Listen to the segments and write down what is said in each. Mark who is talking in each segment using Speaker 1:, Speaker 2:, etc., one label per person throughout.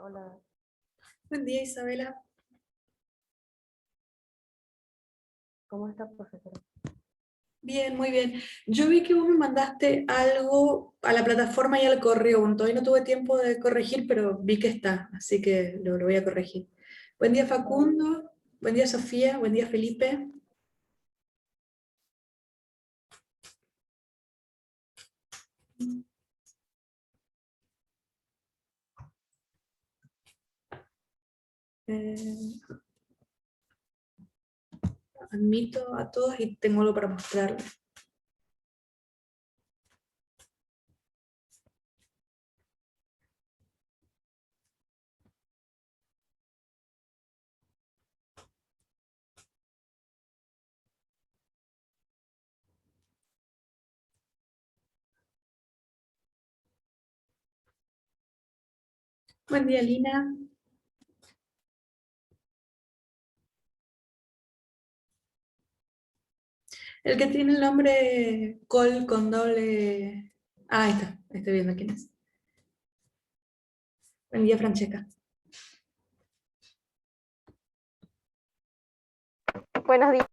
Speaker 1: Hola.
Speaker 2: Buen día, Isabela.
Speaker 1: ¿Cómo está, profesora?
Speaker 2: Bien, muy bien. Yo vi que vos me mandaste algo a la plataforma y al correo. Bueno, todavía no tuve tiempo de corregir, pero vi que está, así que lo voy a corregir. Buen día, Facundo. Buen día, Sofía. Buen día, Felipe. Eh, Admito a todos y tengo algo para mostrarles. Buen día, Lina. El que tiene el nombre Col con doble... Ah, ahí está. Estoy viendo quién es. Buen día, Francesca.
Speaker 1: Buenos días.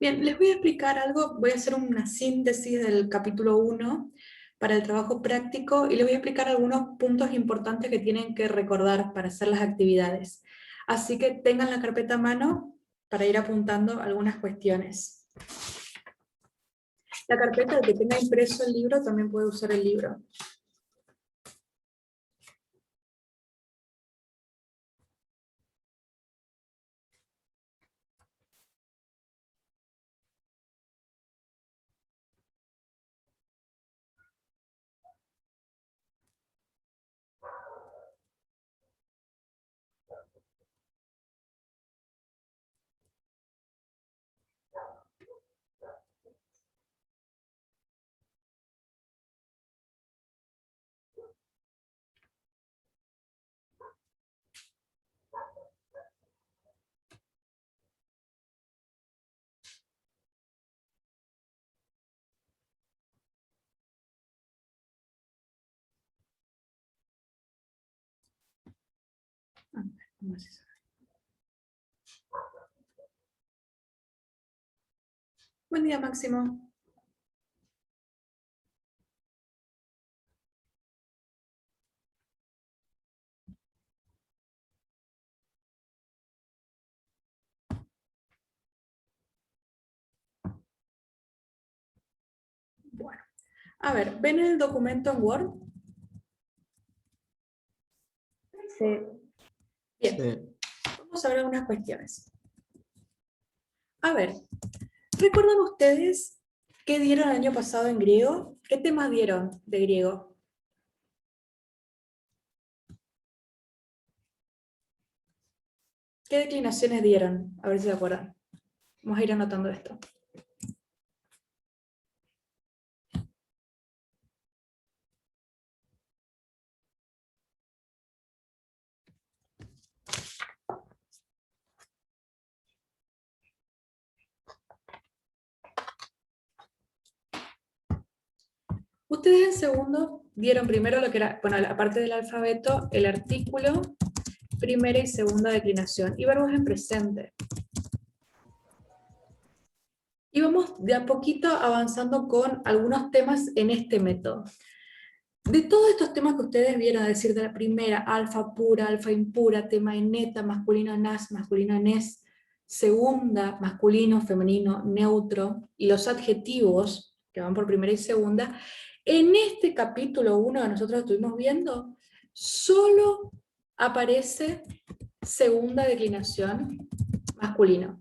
Speaker 2: Bien, les voy a explicar algo, voy a hacer una síntesis del capítulo 1 para el trabajo práctico y les voy a explicar algunos puntos importantes que tienen que recordar para hacer las actividades. Así que tengan la carpeta a mano para ir apuntando algunas cuestiones. La carpeta, el que tenga impreso el libro, también puede usar el libro. Buen día, Máximo. Bueno, a ver, ¿ven el documento en Word?
Speaker 1: Sí.
Speaker 2: Bien,
Speaker 3: Sí.
Speaker 2: vamos a ver algunas cuestiones. A ver, ¿recuerdan ustedes qué dieron el año pasado en griego? ¿Qué temas dieron de griego? ¿Qué declinaciones dieron? A ver si se acuerdan. Vamos a ir anotando esto. Ustedes en segundo dieron primero lo que era, bueno, aparte del alfabeto, el artículo, primera y segunda declinación, y verbos en presente. Y vamos de a poquito avanzando con algunos temas en este método. De todos estos temas que ustedes vieron, es decir, de la primera, alfa pura, alfa impura, tema en neta, masculino nas, masculino nes, segunda, masculino, femenino, neutro, y los adjetivos, que van por primera y segunda, en este capítulo 1 que nosotros estuvimos viendo, solo aparece segunda declinación masculino.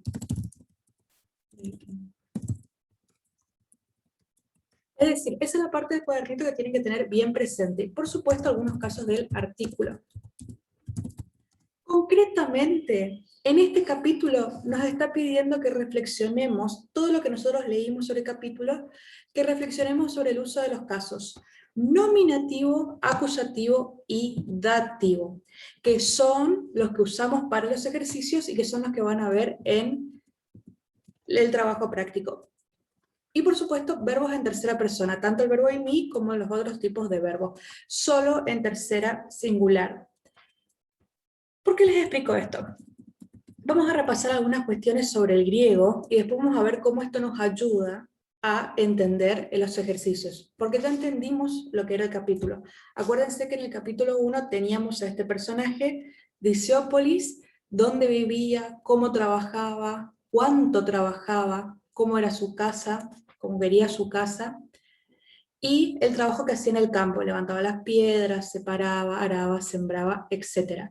Speaker 2: Es decir, esa es la parte del cuadernito que tienen que tener bien presente. Por supuesto, algunos casos del artículo. ¿Con concretamente, en este capítulo nos está pidiendo que reflexionemos, todo lo que nosotros leímos sobre el capítulo, que reflexionemos sobre el uso de los casos nominativo, acusativo y dativo, que son los que usamos para los ejercicios y que son los que van a ver en el trabajo práctico. Y por supuesto, verbos en tercera persona, tanto el verbo en mí como los otros tipos de verbos, solo en tercera singular. ¿Por qué les explico esto? Vamos a repasar algunas cuestiones sobre el griego y después vamos a ver cómo esto nos ayuda a entender los ejercicios, porque ya entendimos lo que era el capítulo. Acuérdense que en el capítulo 1 teníamos a este personaje, Diciópolis, dónde vivía, cómo trabajaba, cuánto trabajaba, cómo era su casa, cómo quería su casa, y el trabajo que hacía en el campo, levantaba las piedras, separaba, araba, sembraba, etc.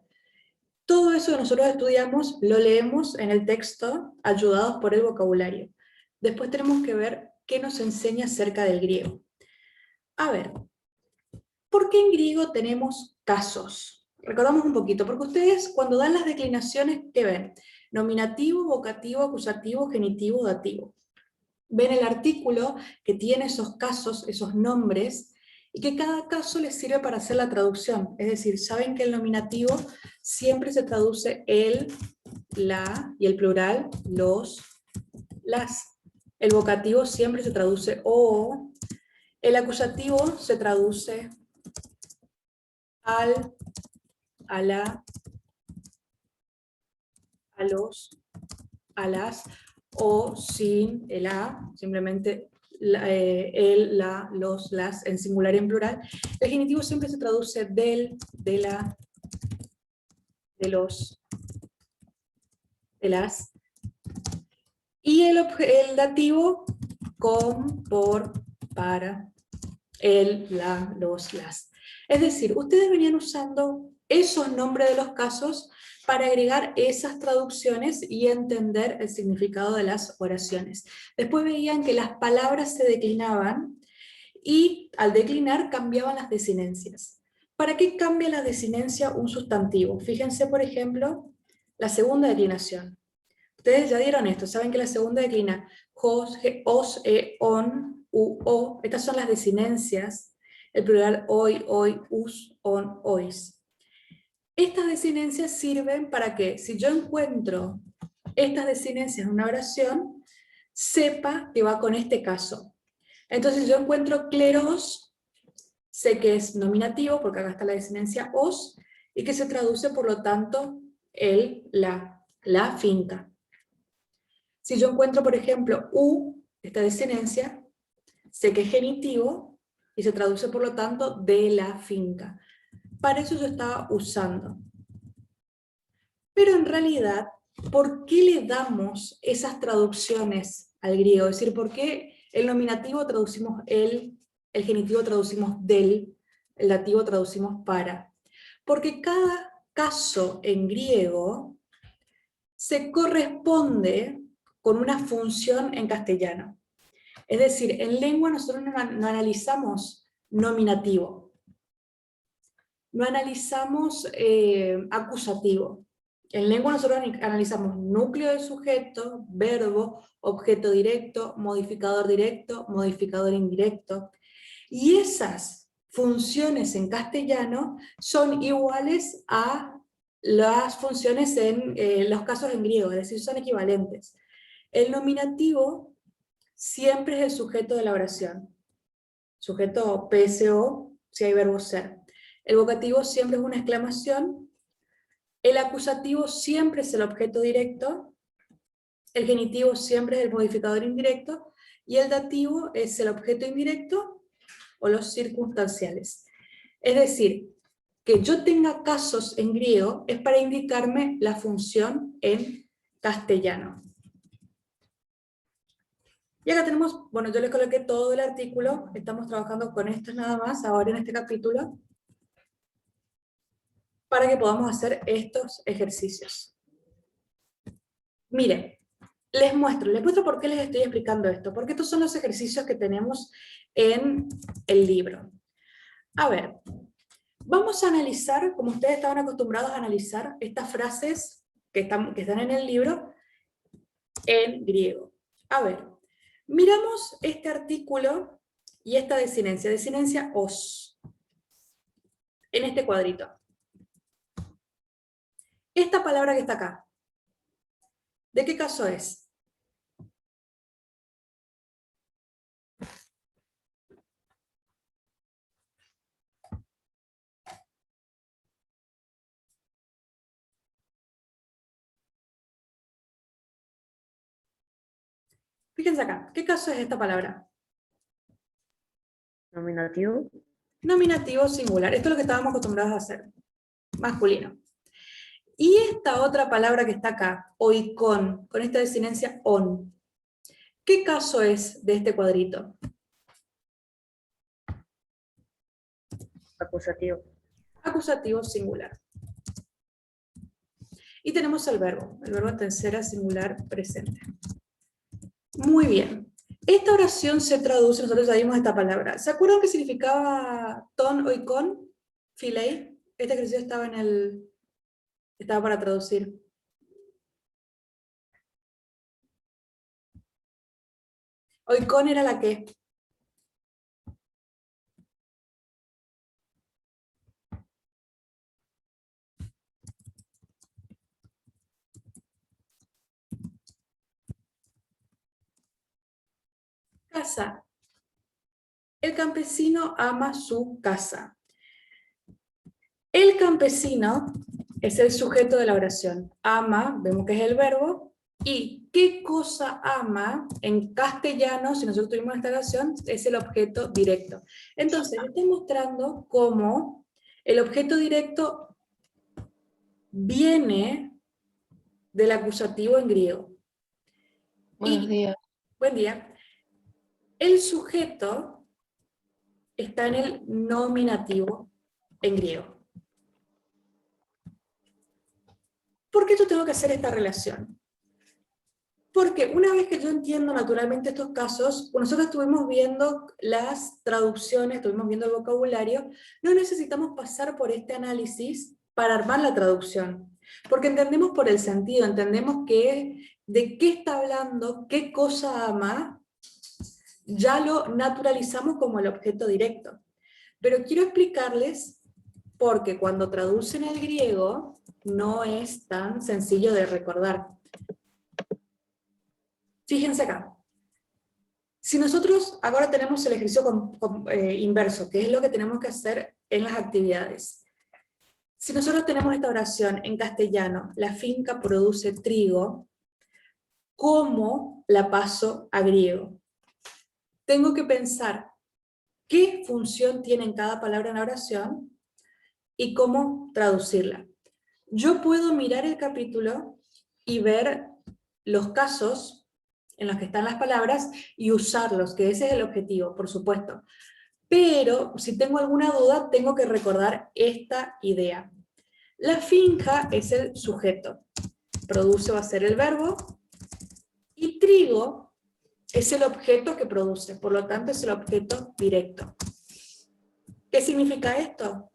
Speaker 2: Todo eso que nosotros estudiamos lo leemos en el texto, ayudados por el vocabulario. Después tenemos que ver qué nos enseña acerca del griego. A ver, ¿por qué en griego tenemos casos? Recordamos un poquito, porque ustedes cuando dan las declinaciones, ¿qué ven? Nominativo, vocativo, acusativo, genitivo, dativo. Ven el artículo que tiene esos casos, esos nombres, y que cada caso les sirve para hacer la traducción. Es decir, saben que el nominativo siempre se traduce el, la, y el plural, los, las. El vocativo siempre se traduce o, el acusativo se traduce al, a la, a los, a las, o sin el a, simplemente el, la, los, las, en singular y en plural. El genitivo siempre se traduce del, de la, de los, de las. Y el dativo con, por, para, el, la, los, las. Es decir, ustedes venían usando esos nombres de los casos para agregar esas traducciones y entender el significado de las oraciones. Después veían que las palabras se declinaban y al declinar cambiaban las desinencias. ¿Para qué cambia la desinencia un sustantivo? Fíjense, por ejemplo, la segunda declinación. Ustedes ya dieron esto, saben que la segunda declina os, on, u, o. Estas son las desinencias, el plural hoy, hoy, us, on, ois. Estas desinencias sirven para que, si yo encuentro estas desinencias en una oración, sepa que va con este caso. Entonces yo encuentro cleros, sé que es nominativo, porque acá está la desinencia os, y que se traduce por lo tanto el, la finca. Si yo encuentro, por ejemplo, u, esta desinencia, sé que es genitivo, y se traduce por lo tanto de la finca. Para eso yo estaba usando. Pero en realidad, ¿por qué le damos esas traducciones al griego? Es decir, ¿por qué el nominativo traducimos el genitivo traducimos del, el dativo traducimos para? Porque cada caso en griego se corresponde con una función en castellano. Es decir, en lengua nosotros no analizamos nominativo, no analizamos acusativo. En lengua nosotros analizamos núcleo del sujeto, verbo, objeto directo, modificador indirecto. Y esas funciones en castellano son iguales a las funciones en los casos en griego, es decir, son equivalentes. El nominativo siempre es el sujeto de la oración. Sujeto PSO, si hay verbo ser. El vocativo siempre es una exclamación. El acusativo siempre es el objeto directo. El genitivo siempre es el modificador indirecto. Y el dativo es el objeto indirecto o los circunstanciales. Es decir, que yo tenga casos en griego es para indicarme la función en castellano. Y acá tenemos, bueno, yo les coloqué todo el artículo, estamos trabajando con esto nada más, ahora en este capítulo, para que podamos hacer estos ejercicios. Miren, les muestro por qué les estoy explicando esto, porque estos son los ejercicios que tenemos en el libro. A ver, Vamos a analizar, como ustedes estaban acostumbrados a analizar, estas frases que están en el libro en griego. A ver, miramos este artículo y esta desinencia os, en este cuadrito. Esta palabra que está acá, ¿de qué caso es? Fíjense acá, ¿qué caso es esta palabra?
Speaker 1: Nominativo.
Speaker 2: Nominativo singular. Esto es lo que estábamos acostumbrados a hacer. Masculino. Y esta otra palabra que está acá, oikon, con esta desinencia on, ¿qué caso es de este cuadrito?
Speaker 1: Acusativo.
Speaker 2: Acusativo singular. Y tenemos el verbo en tercera singular presente. Muy bien. Esta oración se traduce, nosotros ya vimos esta palabra. ¿Se acuerdan qué significaba ton oikon? Filei. Este ejercicio estaba para traducir. Oikon era la que. Casa. El campesino ama su casa. El campesino es el sujeto de la oración. Ama, vemos que es el verbo. ¿Y qué cosa ama? En castellano, si nosotros tuvimos esta oración, es el objeto directo. Entonces, estoy mostrando cómo el objeto directo viene del acusativo en griego.
Speaker 1: Buenos días.
Speaker 2: Buen día. El sujeto está en el nominativo en griego. ¿Por qué yo tengo que hacer esta relación? Porque una vez que yo entiendo naturalmente estos casos, cuando nosotros estuvimos viendo las traducciones, estuvimos viendo el vocabulario, no necesitamos pasar por este análisis para armar la traducción. Porque entendemos por el sentido, entendemos de qué está hablando, qué cosa ama, ya lo naturalizamos como el objeto directo. Pero quiero explicarles porque cuando traducen el griego no es tan sencillo de recordar. Fíjense acá. Si nosotros ahora tenemos el ejercicio inverso, que es lo que tenemos que hacer en las actividades. Si nosotros tenemos esta oración en castellano, la finca produce trigo, ¿cómo la paso a griego? Tengo que pensar qué función tiene en cada palabra en la oración y cómo traducirla. Yo puedo mirar el capítulo y ver los casos en los que están las palabras y usarlos, que ese es el objetivo, por supuesto. Pero si tengo alguna duda, tengo que recordar esta idea. La finca es el sujeto, produce va a ser el verbo, y trigo es el objeto que produce, por lo tanto es el objeto directo. ¿Qué significa esto?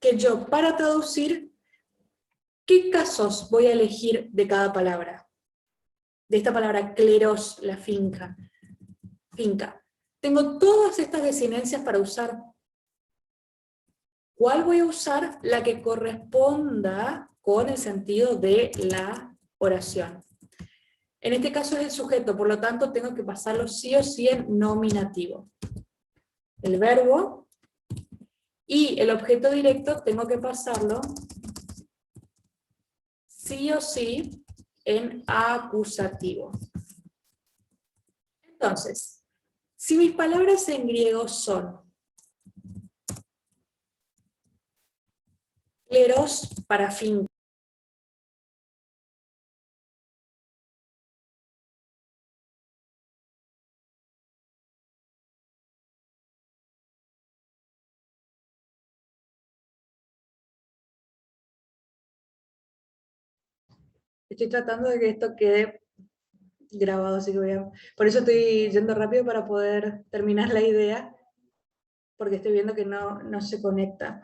Speaker 2: Que yo, para traducir, ¿qué casos voy a elegir de cada palabra? De esta palabra cleros, la finca. Finca. Tengo todas estas desinencias para usar. ¿Cuál voy a usar? La que corresponda con el sentido de la oración. En este caso es el sujeto, por lo tanto tengo que pasarlo sí o sí en nominativo. El verbo y el objeto directo tengo que pasarlo sí o sí en acusativo. Entonces, si mis palabras en griego son cleros para finca, estoy tratando de que esto quede grabado, así que por eso estoy yendo rápido para poder terminar la idea, porque estoy viendo que no se conecta.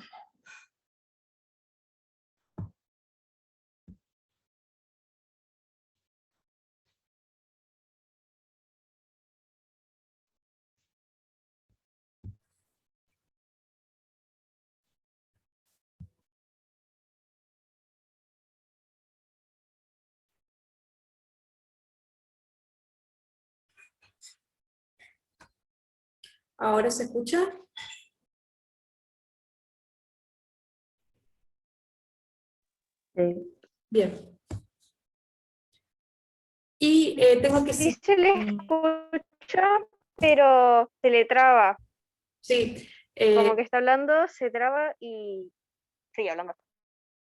Speaker 2: ¿Ahora se escucha?
Speaker 1: Sí.
Speaker 2: Bien. Y tengo que
Speaker 3: Sí
Speaker 2: citar.
Speaker 3: se le escucha, pero se le traba.
Speaker 2: Sí,
Speaker 3: Como que está hablando, se traba y sigue hablando.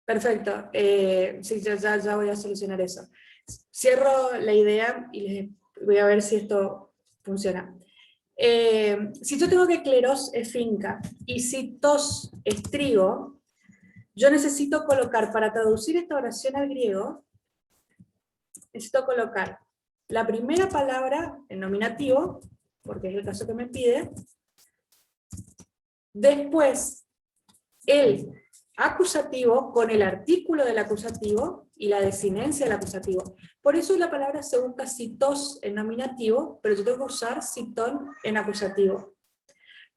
Speaker 2: perfecto. Sí, ya voy a solucionar eso. Cierro la idea y les voy a ver si esto funciona. Si yo tengo que cleros es finca y si tos es trigo, yo necesito colocar, para traducir esta oración al griego, necesito colocar la primera palabra en nominativo, porque es el caso que me pide, después el acusativo con el artículo del acusativo y la desinencia del acusativo. Por eso la palabra se busca citos en nominativo, pero yo tengo que usar citón en acusativo.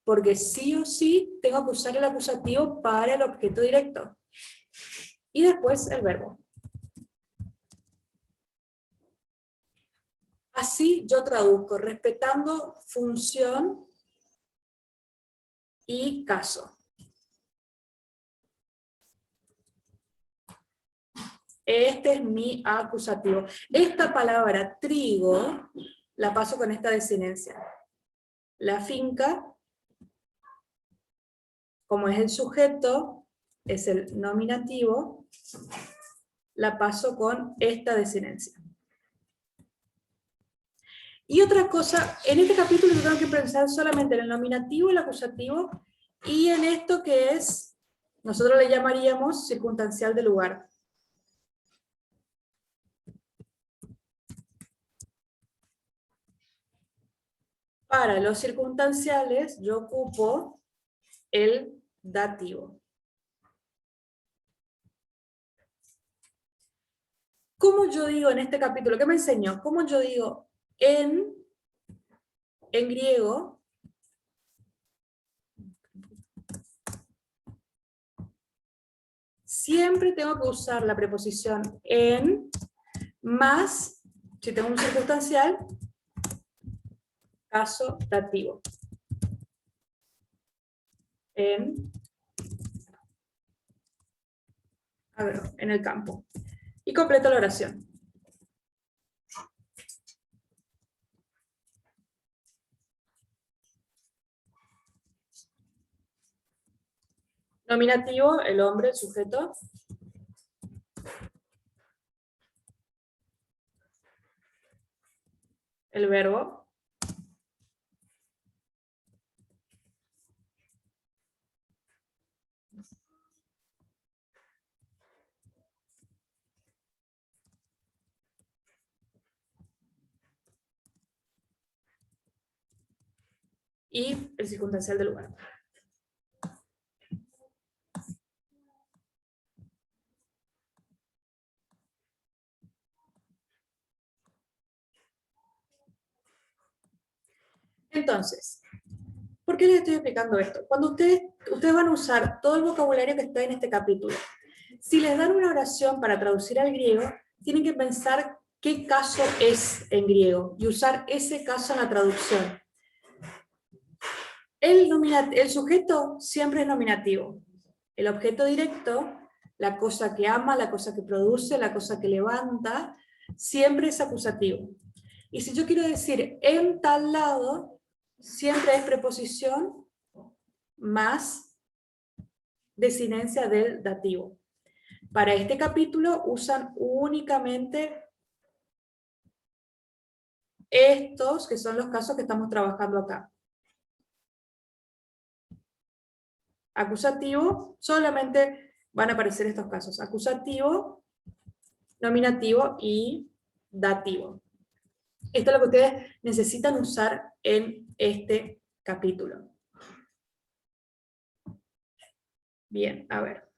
Speaker 2: Porque sí o sí tengo que usar el acusativo para el objeto directo. Y después el verbo. Así yo traduzco, respetando función y caso. Este es mi acusativo. Esta palabra trigo la paso con esta desinencia. La finca, como es el sujeto, es el nominativo, la paso con esta desinencia. Y otra cosa, en este capítulo yo tengo que pensar solamente en el nominativo, el acusativo, y en esto que es, nosotros le llamaríamos circunstancial de lugar. Para los circunstanciales yo ocupo el dativo. ¿Cómo yo digo en este capítulo? ¿Qué me enseñó? ¿Cómo yo digo en griego? Siempre tengo que usar la preposición en más, si tengo un circunstancial, caso dativo. En el campo. Y completo la oración. Nominativo, el hombre, el sujeto. El verbo. Y el circunstancial del lugar. Entonces, ¿por qué les estoy explicando esto? Cuando ustedes van a usar todo el vocabulario que está en este capítulo, si les dan una oración para traducir al griego, tienen que pensar qué caso es en griego y usar ese caso en la traducción. El sujeto siempre es nominativo. El objeto directo, la cosa que ama, la cosa que produce, la cosa que levanta, siempre es acusativo. Y si yo quiero decir en tal lado, siempre es preposición más desinencia del dativo. Para este capítulo usan únicamente estos, que son los casos que estamos trabajando acá. Acusativo, solamente van a aparecer estos casos. Acusativo, nominativo y dativo. Esto es lo que ustedes necesitan usar en este capítulo. Bien, a ver.